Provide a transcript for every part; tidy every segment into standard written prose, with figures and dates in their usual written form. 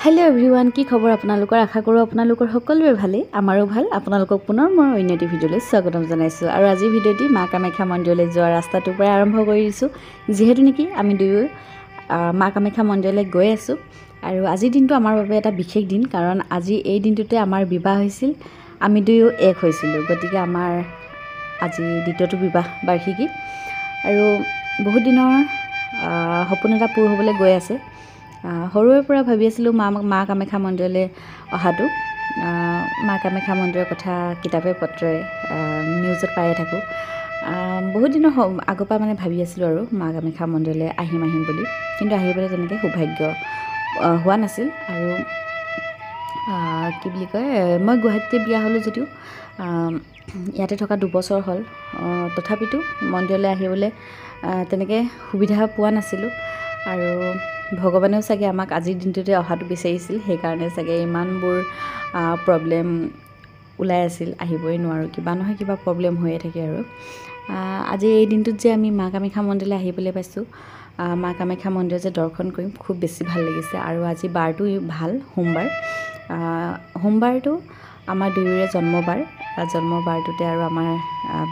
Hello everyone की खबर आपनालोकर आशा करूँ आपनालोकर सकलोरे भाले आमारो भाल आपनालोকক पुनर मैं अन्य एटी भिडिओले स्वागतम जनाइছো और আজি भिडिओटी माँ कामाख्या मन्दिरले जोৱাৰ रास्ताটোৰ পৰা आरम्भ কৰিছো जेहेतु नेকি आमी दुयो माँ कामाख्या मन्दिरले गৈ আছো আৰু আজি দিনটো আমাৰ বাবে এটা বিশেষ দিন কাৰণ আজি এই দিনটোতে আমাৰ বিবাহ হৈছিল আমি দুয়ো এক হৈছিলো গতিকে আমাৰ আজি দ্বিতীয়টো বিবাহ বাৰ্ষিকী আৰু বহুত দিনৰ সপোন এটা পূৰ হ'বলৈ গৈ আছে সৰুৰে পৰা ভাবি আছিলো মা কামাখ্যা মন্দিৰলৈ অহাটো মা কামাখ্যা মন্দিৰৰ কথা কিতাপে পত্ৰই নিউজত পায়ে থাকো বহুত দিনৰ আগৰ পৰা মানে ভাবি আছিলো আৰু মা কামাখ্যা মন্দিৰলৈ আহিম বুলি কিন্তু আহিবলৈ তেনেকৈ সৌভাগ্য হোৱা নাছিল আৰু কি বুলি কয় মই গুৱাহাটীতে বিয়া হ'লো যদিও ইয়াতে থকা 2 বছৰ হ'ল তথাপিতো মন্দিৰলৈ আহিবলৈ তেনেকৈ সুবিধা পোৱা নাছিলো আৰু ভগৱানেও চাগে আমাক আজিৰ দিনটোতে অহাটো বিচাৰিছিল সেই কাৰণে চাগে ইমানবোৰ প্ৰবলেম ওলাই আছিল আহিবই নোৱাৰো কিবা নহয় কিবা প্ৰবলেম হৈয়ে থাকে আৰু আজি এই দিনটোত যে আমি মা কামাখ্যা মন্দিৰলৈ আহিবলৈ পাইছো মা কামাখ্যা মন্দিৰ যে দৰ্শন কৰিম খুব বেছি ভাল লাগিছে আৰু আজি বাৰটো ভাল সোমবাৰটো আমাৰ দুয়োৰে জন্মবাৰটোতে আৰু আমাৰ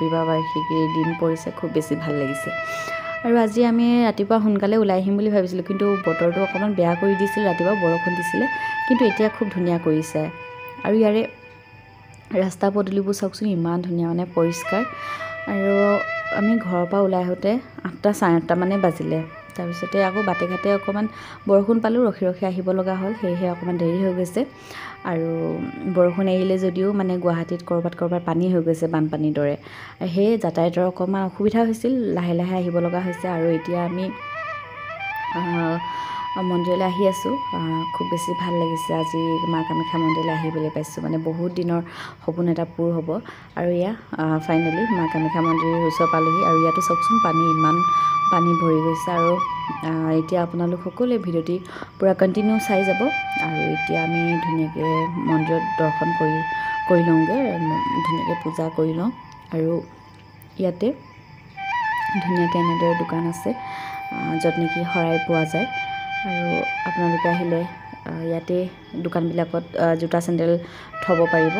বিবাহ বাৰ্ষিকীৰ দিন পৰিছে খুব বেছি ভাল লাগিছে আৰু আজি আমি ৰাতিপুৱা সোনকালে ওলাই আহিম বুলি ভাবিছিলো কিন্তু বতৰটো অকমান বেয়া কৰি দিছিল ৰাতিপুৱা বৰষুণ দিছিল কিন্তু এতিয়া খুব ধুনীয়া কৰিছে আৰু ইয়াৰে ৰাস্তা পদূলিবোৰ চাওকচোন ইমান ধুনীয়া মানে পৰিষ্কাৰ আৰু আমি ঘৰৰ পৰা ওলাই আহোতে 8টা 8:30 মানে বাজিলে তাৰ পিছতে আকৌ বাটে ঘাটে অকমান বৰষুণ পালো ৰখি আহিব লগা হ'ল হেহে অকমান দেৰি হৈ গৈছে আৰু বৰষুণ এৰিলে যদিও মানে গুৱাহাটীত কৰবাত পানী হৈ গৈছে বানপানীৰ দৰে হে যাতায়াতৰ অকমান অসুবিধা হৈছিল লাহে আহিব লগা হৈছে আৰু এতিয়া আমি মন্দিৰলৈ আহি আছো খুব বেছি ভাল লাগিছে আজি মা কামাখ্যা মন্দিৰলৈ আহিবলৈ পাইছো মানে বহুত দিনৰ সপোন এটা পূৰ হ'ব আৰু ইয়া ফাইনালি মা কামাখ্যা মন্দিৰৰ ওচৰ পালোহি আৰু ইয়াতো চাওকচোন ইমান পানী ভৰি গৈছে আৰু এতিয়া আপোনালোক সকলোৱে ভিডিঅ'টি পুৰা কন্টিনিউ চাই যাব আৰু এতিয়া আমি ধুনীয়াকৈ মন্দিৰত দৰ্শন কৰি লওঁগে ধুনীয়াকৈ পূজা কৰি লওঁ আৰু ইয়াতে ধুনীয়াকৈ এনেদৰে দোকান আছে য'ত নেকি শৰাই পোৱা যায় আৰু আপোনালোকে আহিলে ইয়াতে দোকানবিলাকত জোতা চেণ্ডেল থ'ব পাৰিব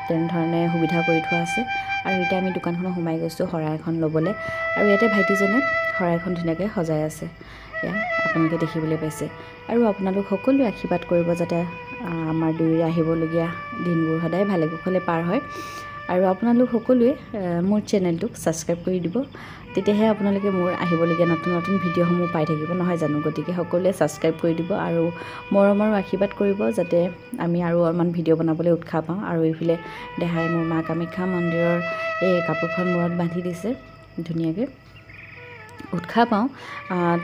তেনেধৰণে সুবিধা কৰি থোৱা আছে আৰু এতিয়া আমি দোকানখনত সোমাই গৈছো শৰাই এখন ল'বলৈ আৰু ইয়াতে ভাইটিজনে শৰাইখন ধুনীয়াকৈ সজাই আছে এয়া আপোনালোকে দেখিবলৈ পাইছে আৰু আপোনালোক সকলোৱে আশীৰ্বাদ কৰিব যাতে আমাৰ দুয়োৰে আহিবলগীয়া দিনবোৰ সদায় ভালে কুশলে পাৰ হয় আৰু আপোনালোক সকলোৱে মোৰ চেনেলটোক সাবস্ক্ৰাইব কৰি দিব তেতিয়াহে আপোনালোকে মোৰ আহিবলগীয়া নতুন ভিডিঅ'সমূহ পাই থাকিব নহয় জানো গতিকে সকলোৱে সাবস্ক্ৰাইব কৰি দিব আৰু মৰমৰ আশীৰ্বাদ কৰিব যাতে আমি আৰু অলপমান ভিডিঅ' বনাবলৈ উৎসাহ পাওঁ আৰু এইফালে দেখাই মোৰ মা কামাখ্যা মন্দিৰৰ এই কাপোৰখন মূৰত বান্ধি দিছে ধুনীয়াকৈ উৎসাহ পাওঁ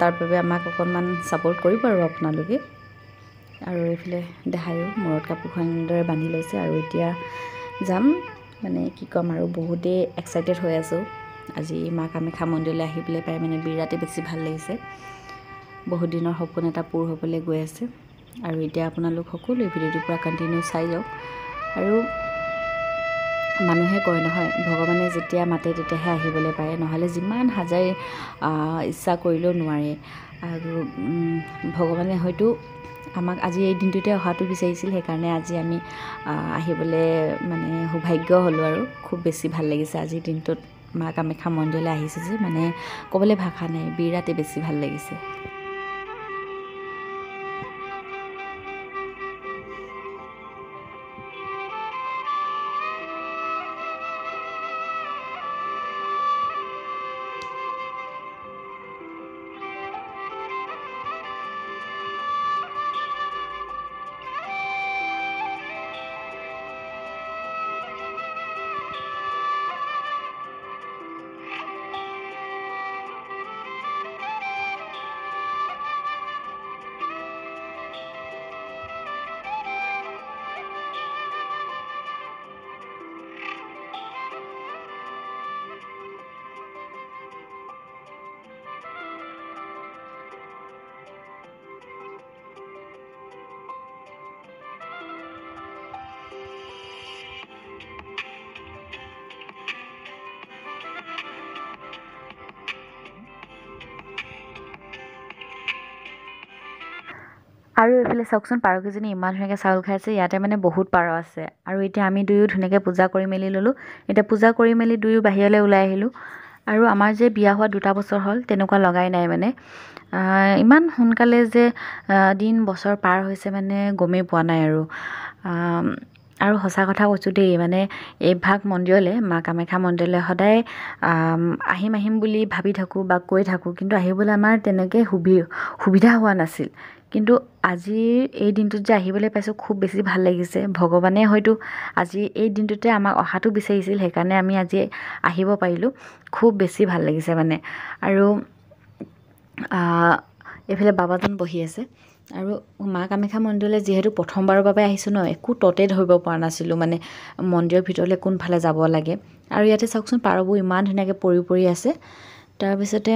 তাৰ বাবে আমাক অকণমান সাপোৰ্ট কৰিব আৰু আপোনালোকে আৰু এইফালে দেখায়ো মূৰত কাপোৰখন দৰে বান্ধি লৈছে আৰু এতিয়া যাম মানে কি কম আৰু বহুতে এক্সাইটেড হৈ আছো আজি মা কামাখ্যা মন্দিৰলৈ আহিবলৈ পাই মানে বিৰাটে বেছি ভাল লাগিছে বহুত দিনৰ সপোন এটা পূৰ হ'বলৈ গৈ আছে আৰু এতিয়া আপোনালোক সকলোৱে ভিডিঅ'টো পুৰা কন্টিনিউ চাই যাওক আৰু মানুহে কয় নহয় ভগৱানে যেতিয়া মাতে তেতিয়াহে আহিবলৈ পায় নহলে যিমান হাজাৰ ইচ্ছা কৰিলেও নোৱাৰে আৰু ভগৱানে হয়তো আমাক আজি এই দিনটোতে অহাটো বিচাৰিছিল সেইকাৰণে আজি আমি আহিবলৈ মানে সৌভাগ্য হ'লো আৰু খুব বেছি ভাল লাগিছে আজি দিনটোত মা কামাখ্যা মন্দিৰলৈ আহিছে যে মানে ক'বলৈ ভাষা নাই বিৰাটে বেছি ভাল লাগিছে আৰু এইফালে চাওকচোন পাৰকেইজনী ইমান ধুনীয়াকৈ চাউল খাই আছে। ইয়াতে মানে বহুত পাৰ আছে। আৰু এতিয়া আমি দুয়ো ধুনীয়াকৈ পূজা কৰি মেলি ল'লোঁ। এতিয়া পূজা কৰি মেলি দুয়ো বাহিৰলৈ ওলাই আহিলোঁ। আৰু আমাৰ যে বিয়া হোৱা 2টা বছৰ হ'ল তেনেকুৱা লগাই নাই মানে। ইমান সোনকালে যে দিন বছৰ পাৰ হৈছে মানে গমেই পোৱা নাই আৰু। আৰু সঁচা কথা কৈছোঁ দেই, মানে এইভাগ মন্দিৰলৈ, মা কামাখ্যা মন্দিৰলৈ সদায় আহিম বুলি ভাবি থাকোঁ বা কৈ থাকোঁ, কিন্তু আহিবলৈ আমাৰ তেনেকৈ সুবিধা হোৱা নাছিল। কিন্তু আজিৰ এই দিনটোত যে আহিবলৈ পাইছোঁ খুব বেছি ভাল লাগিছে। ভগৱানে হয়তো আজি এই দিনটোতে আমাক অহাটো বিচাৰিছিল, সেইকাৰণে আমি আজি আহিব পাৰিলোঁ। খুব বেছি ভাল লাগিছে মানে। আৰু এইফালে বাবাজন বহি আছে। আৰু মা কামাখ্যা মন্দিৰলৈ যিহেতু প্ৰথমবাৰৰ বাবে আহিছোঁ ন, একো ততে ধৰিব পৰা নাছিলোঁ মানে মন্দিৰৰ ভিতৰলৈ কোনফালে যাব লাগে। আৰু ইয়াতে চাওকচোন পাৰবোৰ ইমান ধুনীয়াকৈ পৰি আছে। তাৰপিছতে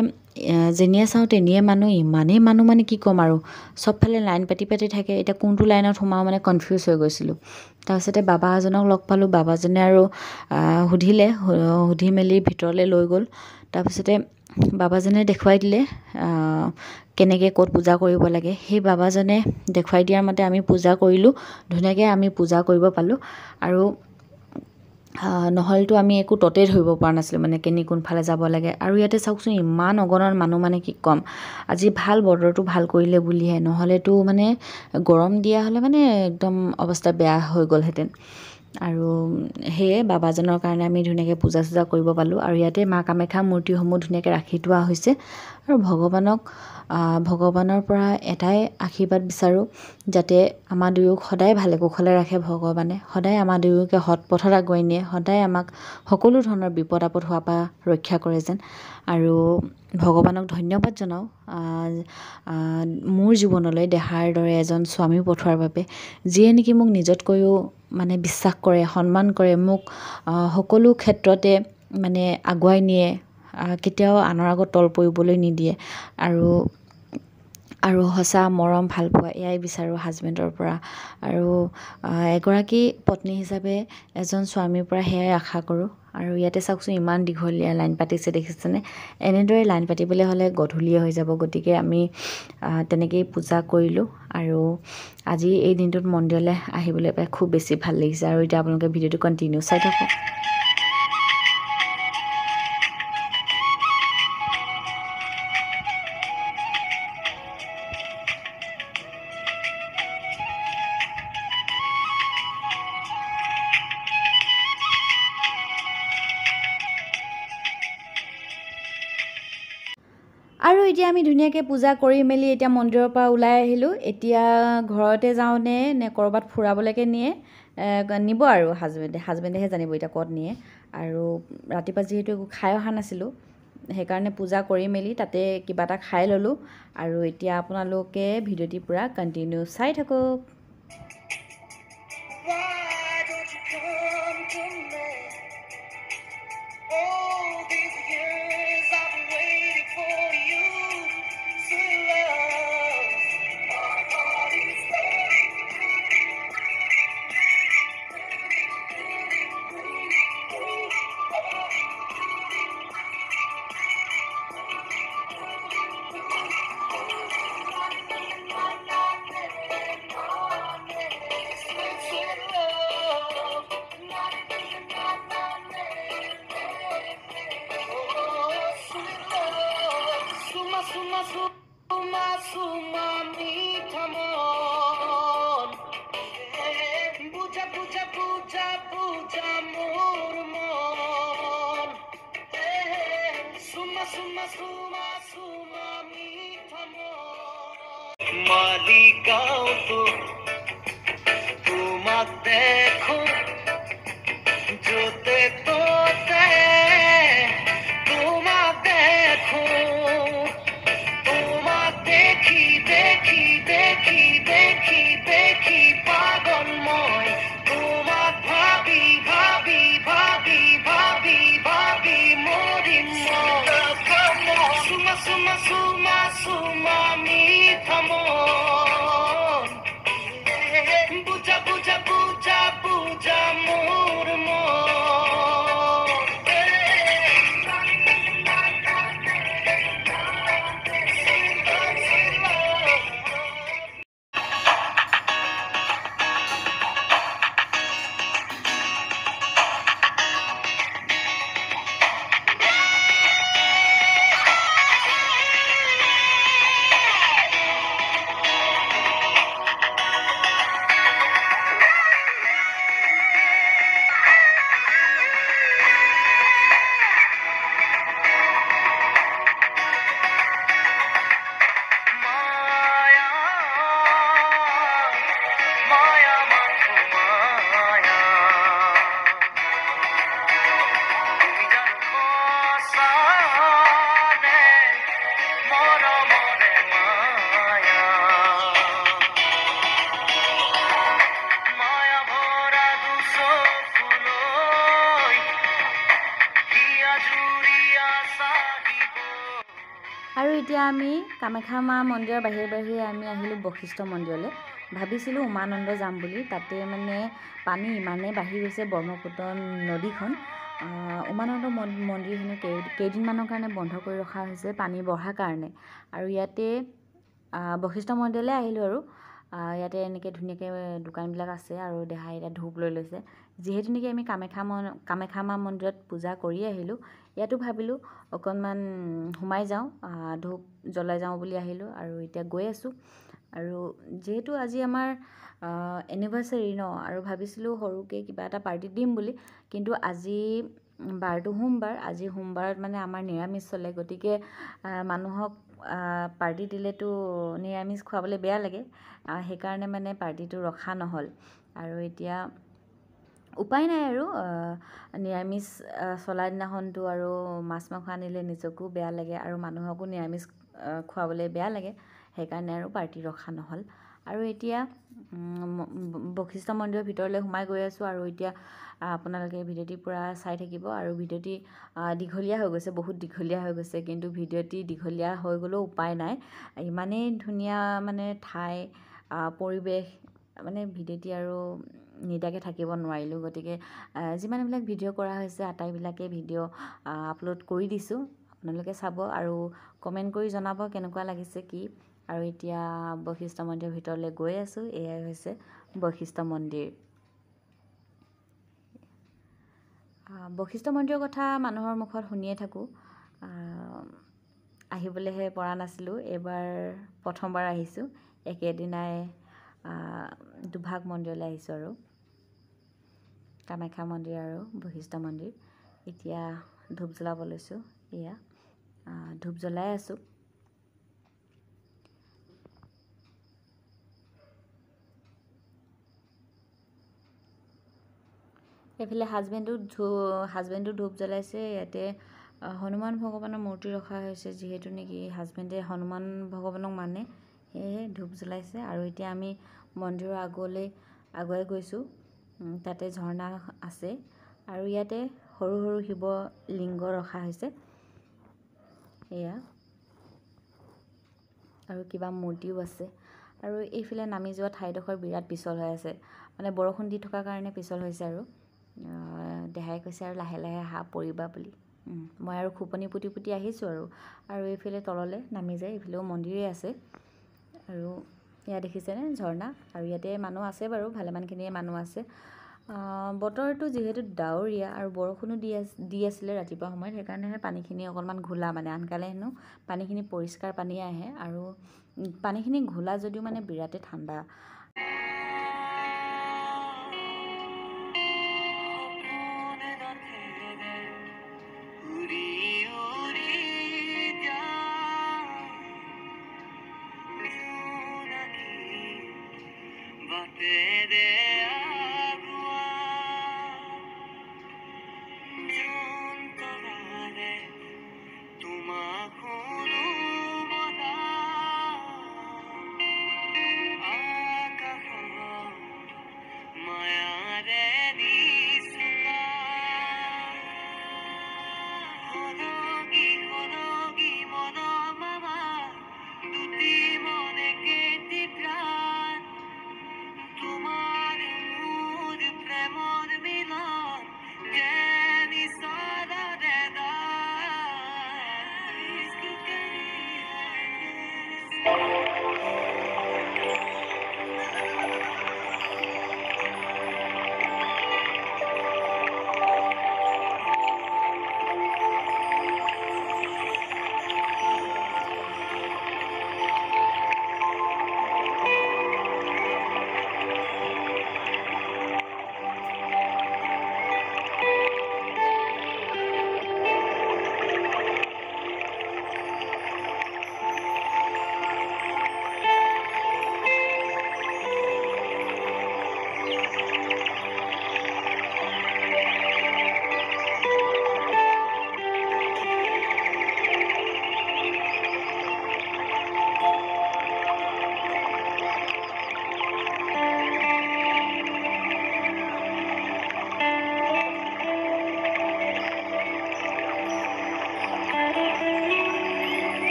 যেনিয়ে চাওঁ তেনিয়ে মানুহ, ইমানেই মানুহ মানে কি ক'ম আৰু, চবফালে লাইন পাতি থাকে। এতিয়া কোনটো লাইনত সোমাওঁ মানে কনফিউজ হৈ গৈছিলোঁ। তাৰপিছতে বাবা এজনক লগ পালোঁ। বাবাজনে আৰু সুধি মেলি ভিতৰলৈ লৈ গ'ল। তাৰপিছতে বাবাজনে দেখুৱাই দিলে কেনেকৈ ক'ত পূজা কৰিব লাগে। সেই বাবাজনে দেখুৱাই দিয়াৰ মতে আমি পূজা কৰিলোঁ। ধুনীয়াকৈ আমি পূজা কৰিব পালোঁ। আৰু নহ'লেতো আমি একো ততেই ধৰিব পৰা নাছিলোঁ মানে কোনফালে যাব লাগে। আৰু ইয়াতে চাওকচোন ইমান অগণন মানুহ, মানে কি ক'ম। আজি ভাল বতৰটো ভাল কৰিলে বুলিহে, নহ'লেতো মানে গৰম দিয়া হ'লে মানে একদম অৱস্থা বেয়া হৈ গ'লহেঁতেন। আৰু সেয়ে বাবাজনৰ কাৰণে আমি ধুনীয়াকৈ পূজা চূজা কৰিব পালোঁ। আৰু ইয়াতে মা কামাখ্যা মূৰ্তিসমূহ ধুনীয়াকৈ ৰাখি থোৱা হৈছে। আৰু ভগৱানৰ পৰা এটাই আশীৰ্বাদ বিচাৰোঁ, যাতে আমাৰ দুয়োক সদায় ভালে কুশলে ৰাখে ভগৱানে, সদায় আমাৰ দুয়োকে সৎ পথত আগুৱাই নিয়ে, সদায় আমাক সকলো ধৰণৰ বিপদ আপদ হোৱাৰ পৰা ৰক্ষা কৰে যেন। আৰু ভগৱানক ধন্যবাদ জনাওঁ মোৰ জীৱনলৈ দেহাৰ দৰে এজন স্বামী পঠোৱাৰ বাবে, যিয়ে নেকি মোক নিজতকৈও মানে বিশ্বাস কৰে, সন্মান কৰে, মোক সকলো ক্ষেত্ৰতে মানে আগুৱাই নিয়ে, কেতিয়াও আনৰ আগত তল পৰিবলৈ নিদিয়ে। আৰু সঁচা মৰম ভালপোৱা এয়াই বিচাৰোঁ হাজবেণ্ডৰ পৰা। আৰু এগৰাকী পত্নী হিচাপে এজন স্বামীৰ পৰা সেয়াই আশা কৰোঁ। আৰু ইয়াতে চাওকচোন ইমান দীঘলীয়া লাইন পাতিছে, দেখিছেনে? এনেদৰে লাইন পাতিবলৈ হ'লে গধূলিয়ে হৈ যাব। গতিকে আমি তেনেকেই পূজা কৰিলোঁ। আৰু আজি এই দিনটোত মন্দিৰলৈ আহিবলৈ পাই খুব বেছি ভাল লাগিছে। আৰু এতিয়া আপোনালোকে ভিডিঅ'টো কণ্টিনিউ চাই থাকক। আৰু এতিয়া আমি ধুনীয়াকৈ পূজা কৰি মেলি এতিয়া মন্দিৰৰ পৰা ওলাই আহিলোঁ। এতিয়া ঘৰতে যাওঁনে নে ক'ৰবাত ফুৰাবলৈকে নিব আৰু হাজবেণ্ডেহে জানিব এতিয়া ক'ত নিয়ে। আৰু ৰাতিপুৱা যিহেতু একো খাই অহা নাছিলোঁ, সেইকাৰণে পূজা কৰি মেলি তাতে কিবা এটা খাই ল'লোঁ। আৰু এতিয়া আপোনালোকে ভিডিঅ'টি পূৰা কণ্টিনিউ চাই থাকক। মালিকাও তো তোমাক দেখো जोते तोते তোমাক দেখো তোমাক দেখি দেখি দেখি দেখি দেখি পাগল মই তোমাক ভাবি ভাবি ভাবি ভাবি ভাবি মরিম সুমা সুমা সুমা সুমা মিঠা মন বুঝা বুঝা বুঝা বুঝা মোর আৰু এতিয়া আমি কামাখ্যা মা মন্দিৰৰ বাহিৰে বাহিৰে আমি আহিলোঁ বশিষ্ঠ মন্দিৰলৈ। ভাবিছিলোঁ উমানন্দ যাম বুলি, তাতে মানে পানী ইমানেই বাঢ়ি গৈছে ব্ৰহ্মপুত্ৰ নদীখন। উমানন্দ মন্দিৰ হেনো কেইদিনমানৰ কাৰণে বন্ধ কৰি ৰখা হৈছে পানী বঢ়াৰ কাৰণে। আৰু ইয়াতে বশিষ্ঠ মন্দিৰলৈ আহিলোঁ আৰু ইয়াতে এনেকৈ ধুনীয়াকৈ দোকানবিলাক আছে আৰু দেহাই এতিয়া ধূপ লৈ লৈছে। যিহেতু নেকি আমি কামাখ্যা মা মন্দিৰত পূজা কৰি আহিলোঁ, ইয়াতো ভাবিলোঁ অকণমান সোমাই যাওঁ, ধূপ জ্বলাই যাওঁ বুলি আহিলোঁ আৰু এতিয়া গৈ আছোঁ। আৰু যিহেতু আজি আমাৰ এনিভাৰ্চাৰী ন, আৰু ভাবিছিলোঁ সৰুকৈ কিবা এটা পাৰ্টি দিম বুলি, কিন্তু আজি বাৰটো সোমবাৰ, আজি সোমবাৰত মানে আমাৰ নিৰামিষ চলে, গতিকে মানুহক পাৰ্টি দিলেতো নিৰামিষ খুৱাবলৈ বেয়া লাগে, সেইকাৰণে মানে পাৰ্টিটো ৰখা নহ'ল। আৰু এতিয়া উপায় নাই আৰু নিৰামিষ চলা দিনাখনতো আৰু মাছ মাংস আনিলে নিজকো বেয়া লাগে আৰু মানুহকো নিৰামিষ খুৱাবলৈ বেয়া লাগে, সেইকাৰণে আৰু পাৰ্টি ৰখা নহ'ল। আৰু এতিয়া বশিষ্ঠ মন্দিৰৰ ভিতৰলৈ সোমাই গৈ আছোঁ। আৰু এতিয়া আপোনালোকে ভিডিঅ'টি পূৰা চাই থাকিব। আৰু ভিডিঅ'টি দীঘলীয়া হৈ গৈছে, বহুত দীঘলীয়া হৈ গৈছে, কিন্তু ভিডিঅ'টি দীঘলীয়া হৈ গ'লেও উপায় নাই, ইমানেই ধুনীয়া মানে ঠাই পৰিৱেশ, মানে ভিডিঅ'টি আৰু নিদাকৈ থাকিব নোৱাৰিলোঁ। গতিকে যিমানবিলাক ভিডিঅ' কৰা হৈছে আটাইবিলাকে ভিডিঅ' আপলোড কৰি দিছোঁ, আপোনালোকে চাব আৰু কমেণ্ট কৰি জনাব কেনেকুৱা লাগিছে কি। আৰু এতিয়া বশিষ্ঠ মন্দিৰৰ ভিতৰলৈ গৈ আছোঁ। এয়াই হৈছে বশিষ্ঠ মন্দিৰ। বশিষ্ঠ মন্দিৰৰ কথা মানুহৰ মুখত শুনিয়ে থাকোঁ, আহিবলৈহে পৰা নাছিলোঁ, এইবাৰ প্ৰথমবাৰ আহিছোঁ। একেদিনাই দুভাগ মন্দিৰলৈ আহিছোঁ আৰু কামাখ্যা মন্দিৰ আৰু বশিষ্ঠ মন্দিৰ। এতিয়া ধূপ জ্বলাব লৈছোঁ, এয়া ধূপ জ্বলাই আছোঁ। এইফালে হাজবেণ্ডো ধূপ জ্বলাইছে। ইয়াতে হনুমান ভগৱানৰ মূৰ্তি ৰখা হৈছে, যিহেতু নেকি হাজবেণ্ডে হনুমান ভগৱানক মানে, সেয়েহে ধূপ জ্বলাইছে। আৰু এতিয়া আমি মন্দিৰৰ আগুৱাই গৈছোঁ, তাতে ঝৰ্ণা আছে আৰু ইয়াতে সৰু সৰু শিৱ লিংগ ৰখা হৈছে, এয়া আৰু কিবা মূৰ্তিও আছে। আৰু এইফালে নামি যোৱা ঠাইডোখৰ বিৰাট পিছল হৈ আছে, মানে বৰষুণ দি থকাৰ কাৰণে পিছল হৈছে। আৰু দেহাই কৈছে আৰু লাহে লাহে হাঁহ পৰিবা বুলি, মই আৰু খোপনি পুতি পুতি আহিছোঁ। আৰু এইফালে তললৈ নামি যায়, এইফালেও মন্দিৰেই আছে। আৰু এয়া দেখিছেনে ঝৰ্ণা, আৰু ইয়াতে মানুহ আছে বাৰু, ভালেমানখিনিয়ে মানুহ আছে। বতৰটো যিহেতু ডাৱৰীয়া আৰু বৰষুণো দি আছিলে ৰাতিপুৱা সময়ত, সেইকাৰণেহে পানীখিনি অকণমান ঘোলা, মানে আনকালে হেনো পানীখিনি পৰিষ্কাৰ পানীয়ে আহে, আৰু পানীখিনি ঘোলা যদিও মানে বিৰাটেই ঠাণ্ডা।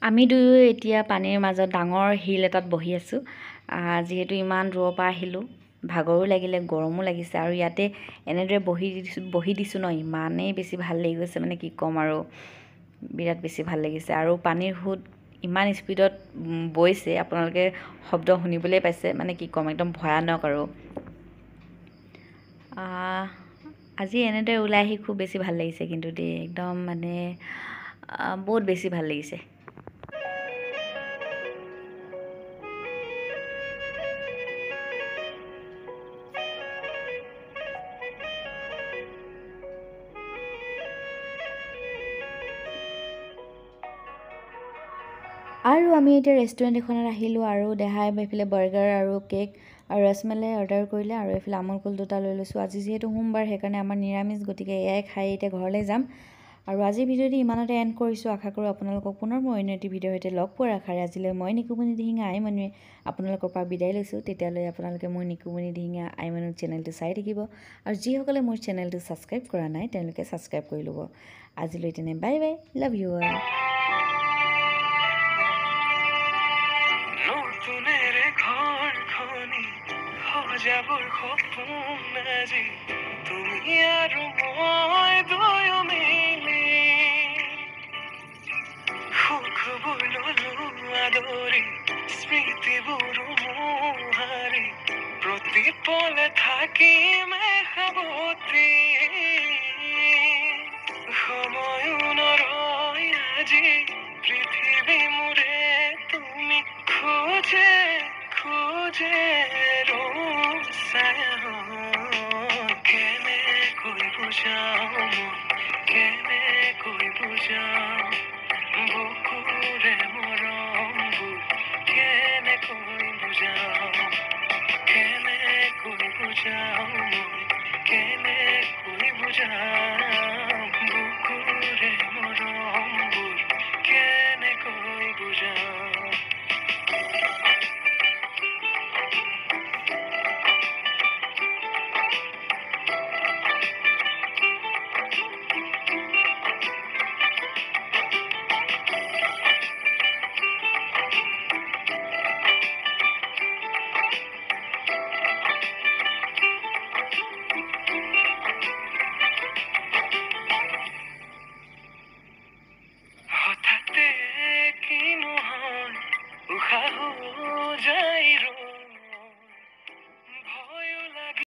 আমি দুয়ো এতিয়া পানীৰ মাজত ডাঙৰ শিল এটাত বহি আছোঁ। যিহেতু ইমান দূৰৰ পৰা আহিলোঁ, ভাগৰো লাগিলে, গৰমো লাগিছে, আৰু ইয়াতে এনেদৰে বহি দিছোঁ ন, ইমানেই বেছি ভাল লাগি গৈছে, মানে কি ক'ম আৰু, বিৰাট বেছি ভাল লাগিছে। আৰু পানীৰ সোঁত ইমান স্পীডত বৈছে, আপোনালোকে শব্দ শুনিবলৈ পাইছে, মানে কি ক'ম, একদম ভয়ানক। আৰু আজি এনেদৰে ওলাই আহি খুব বেছি ভাল লাগিছে কিন্তু দেই, একদম মানে বহুত বেছি ভাল লাগিছে। আৰু আমি এতিয়া ৰেষ্টুৰেণ্ট এখনত আহিলোঁ, আৰু দেহাই এইফালে বাৰ্গাৰ আৰু কেক আৰু ৰসমলাই অৰ্ডাৰ কৰিলে, আৰু এইফালে আমুল কুল 2টা লৈ লৈছোঁ। আজি যিহেতু সোমবাৰ, সেইকাৰণে আমাৰ নিৰামিষ, গতিকে এয়াই খাই এতিয়া ঘৰলৈ যাম। আৰু আজিৰ ভিডিঅ'টি ইমানতে এণ্ড কৰিছোঁ। আশা কৰোঁ আপোনালোকক পুনৰ মই অন্য এটি ভিডিঅ'ৰ সৈতে লগ পোৱাৰ আশাৰে আজিলৈ মই নিকুমণি দিহিঙীয়া আইমণুৱে আপোনালোকৰ পৰা বিদায় লৈছোঁ। তেতিয়ালৈ আপোনালোকে মোৰ নিকুমণি দিহিঙীয়া আইমণুৰ চেনেলটো চাই থাকিব, আৰু যিসকলে মোৰ চেনেলটো ছাবস্ক্ৰাইব কৰা নাই তেওঁলোকে ছাবস্ক্ৰাইব কৰি ল'ব। আজিলৈ তেনে bye bye, love you all. নতুনেৰ ঘৰ খনি সজাবৰ সপোন আজি তুমি আৰু মই দুয়ো মিলি সুখবোৰ ললো আদৰি স্মৃতিবোৰ মোহাৰি প্ৰতি পলে থাকিম সাৱতি সময়ো নৰয় আজি পৃথিৱী মোৰে তুমি খোজে খোজে কেনেকৈ বুজাও কেনেকৈ বুজাও বুকুৰে মৰমবোৰ কেনেকৈ বুজাও কেনেকৈ বুজাও